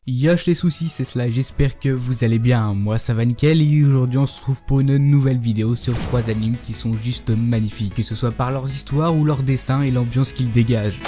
Yosh les soucis, c'est cela, j'espère que vous allez bien, moi ça va nickel et aujourd'hui on se retrouve pour une nouvelle vidéo sur 3 animes qui sont juste magnifiques, que ce soit par leurs histoires ou leurs dessins et l'ambiance qu'ils dégagent.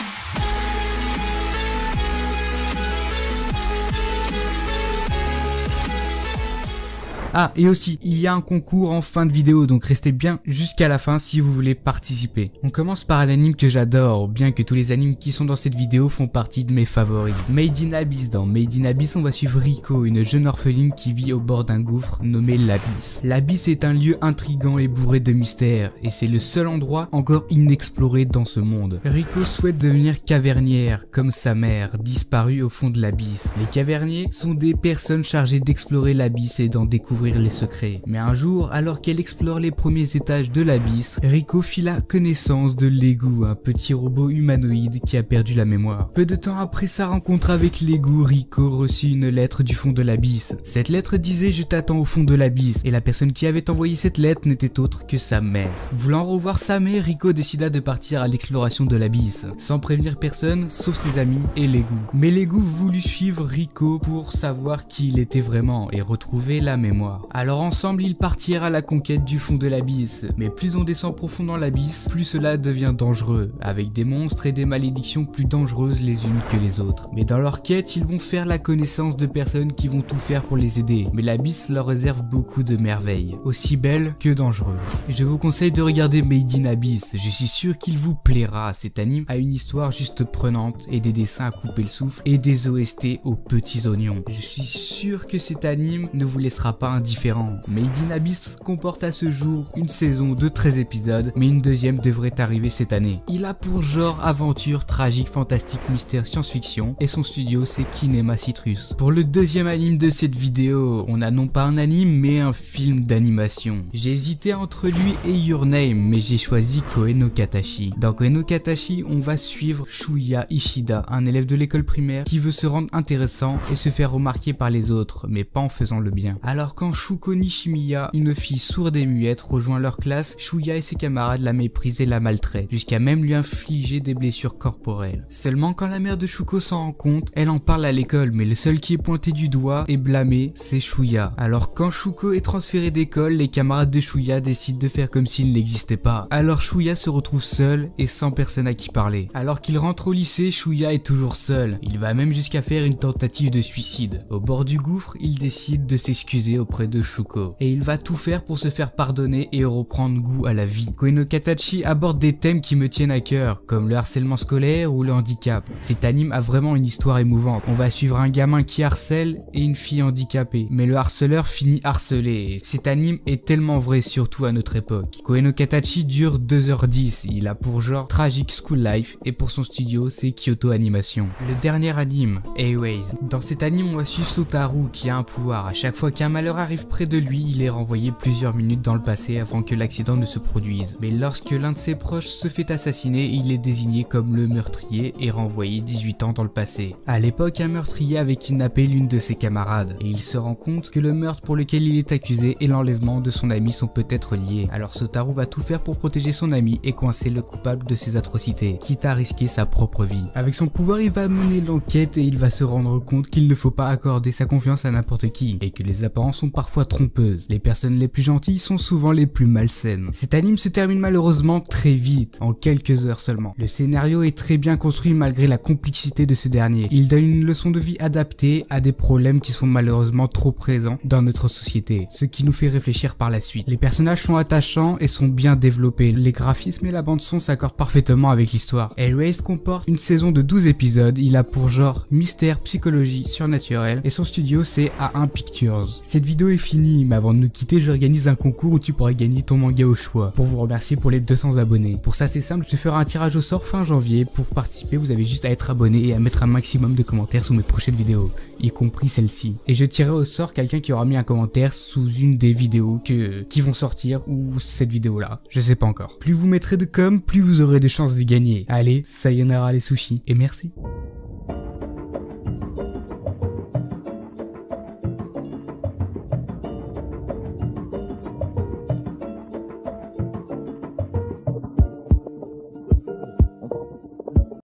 Ah, et aussi, il y a un concours en fin de vidéo, donc restez bien jusqu'à la fin si vous voulez participer. On commence par un anime que j'adore, bien que tous les animes qui sont dans cette vidéo font partie de mes favoris. Made in Abyss. Dans Made in Abyss, on va suivre Riko, une jeune orpheline qui vit au bord d'un gouffre nommé l'Abysse. L'Abysse est un lieu intrigant et bourré de mystères, et c'est le seul endroit encore inexploré dans ce monde. Riko souhaite devenir cavernière, comme sa mère, disparue au fond de l'Abysse. Les caverniers sont des personnes chargées d'explorer l'Abysse et d'en découvrir les secrets. Mais un jour, alors qu'elle explore les premiers étages de l'Abysse, Riko fit la connaissance de Legu, un petit robot humanoïde qui a perdu la mémoire. Peu de temps après sa rencontre avec Legu, Riko reçut une lettre du fond de l'Abysse. Cette lettre disait « Je t'attends au fond de l'Abysse » et la personne qui avait envoyé cette lettre n'était autre que sa mère. Voulant revoir sa mère, Riko décida de partir à l'exploration de l'Abysse, sans prévenir personne sauf ses amis et Legu. Mais Legu voulut suivre Riko pour savoir qui il était vraiment et retrouver la mémoire. Alors ensemble ils partirent à la conquête du fond de l'Abysse, mais plus on descend profond dans l'Abysse, plus cela devient dangereux, avec des monstres et des malédictions plus dangereuses les unes que les autres. Mais dans leur quête, ils vont faire la connaissance de personnes qui vont tout faire pour les aider, mais l'Abysse leur réserve beaucoup de merveilles, aussi belles que dangereuses. Et je vous conseille de regarder Made in Abyss, je suis sûr qu'il vous plaira. Cet anime a une histoire juste prenante et des dessins à couper le souffle et des OST aux petits oignons. Je suis sûr que cet anime ne vous laissera pas indifférent. Made in Abyss comporte à ce jour une saison de 13 épisodes, mais une deuxième devrait arriver cette année. Il a pour genre aventure, tragique, fantastique, mystère, science-fiction, et son studio c'est Kinema Citrus. Pour le deuxième anime de cette vidéo, on a non pas un anime mais un film d'animation. J'ai hésité entre lui et Your Name, mais j'ai choisi Koe no Katachi. Dans Koe no Katachi, on va suivre Shuya Ishida, un élève de l'école primaire qui veut se rendre intéressant et se faire remarquer par les autres, mais pas en faisant le bien. Alors quand Shuko Nishimiya, une fille sourde et muette, rejoint leur classe, Shuya et ses camarades la méprisent et la maltraitent, jusqu'à même lui infliger des blessures corporelles. Seulement quand la mère de Shuko s'en rend compte, elle en parle à l'école, mais le seul qui est pointé du doigt et blâmé, c'est Shuya. Alors quand Shuko est transféré d'école, les camarades de Shuya décident de faire comme s'il n'existait pas. Alors Shuya se retrouve seul et sans personne à qui parler. Alors qu'il rentre au lycée, Shuya est toujours seul. Il va même jusqu'à faire une tentative de suicide. Au bord du gouffre, il décide de s'excuser auprès de Shuko, et il va tout faire pour se faire pardonner et reprendre goût à la vie. Koe no Katachi aborde des thèmes qui me tiennent à cœur, comme le harcèlement scolaire ou le handicap. Cet anime a vraiment une histoire émouvante. On va suivre un gamin qui harcèle et une fille handicapée, mais le harceleur finit harcelé. Cet anime est tellement vrai, surtout à notre époque. Koe no Katachi dure 2h10, il a pour genre Tragic School Life, et pour son studio c'est Kyoto Animation. Le dernier anime, Airways. Dans cet anime on va suivre Sotaru qui a un pouvoir. À chaque fois qu'un malheur arrive près de lui, il est renvoyé plusieurs minutes dans le passé avant que l'accident ne se produise. Mais lorsque l'un de ses proches se fait assassiner, il est désigné comme le meurtrier et renvoyé 18 ans dans le passé. À l'époque, un meurtrier avait kidnappé l'une de ses camarades et il se rend compte que le meurtre pour lequel il est accusé et l'enlèvement de son ami sont peut-être liés. Alors Sotaru va tout faire pour protéger son ami et coincer le coupable de ses atrocités, quitte à risquer sa propre vie. Avec son pouvoir, il va mener l'enquête et il va se rendre compte qu'il ne faut pas accorder sa confiance à n'importe qui et que les apparences sont parfois trompeuses. Les personnes les plus gentilles sont souvent les plus malsaines. Cet anime se termine malheureusement très vite, en quelques heures seulement. Le scénario est très bien construit malgré la complexité de ce dernier. Il donne une leçon de vie adaptée à des problèmes qui sont malheureusement trop présents dans notre société, ce qui nous fait réfléchir par la suite. Les personnages sont attachants et sont bien développés. Les graphismes et la bande son s'accordent parfaitement avec l'histoire. Airways comporte une saison de 12 épisodes, il a pour genre mystère, psychologie, surnaturel et son studio c'est A1 Pictures. Cette vidéo est finie, mais avant de nous quitter, j'organise un concours où tu pourras gagner ton manga au choix, pour vous remercier pour les 200 abonnés. Pour ça c'est simple, je ferai un tirage au sort fin janvier. Pour participer, vous avez juste à être abonné et à mettre un maximum de commentaires sous mes prochaines vidéos, y compris celle-ci. Et je tirerai au sort quelqu'un qui aura mis un commentaire sous une des vidéos qui vont sortir, ou cette vidéo là, je sais pas encore. Plus vous mettrez de com, plus vous aurez de chances de gagner. Allez, sayonara les sushis, et merci.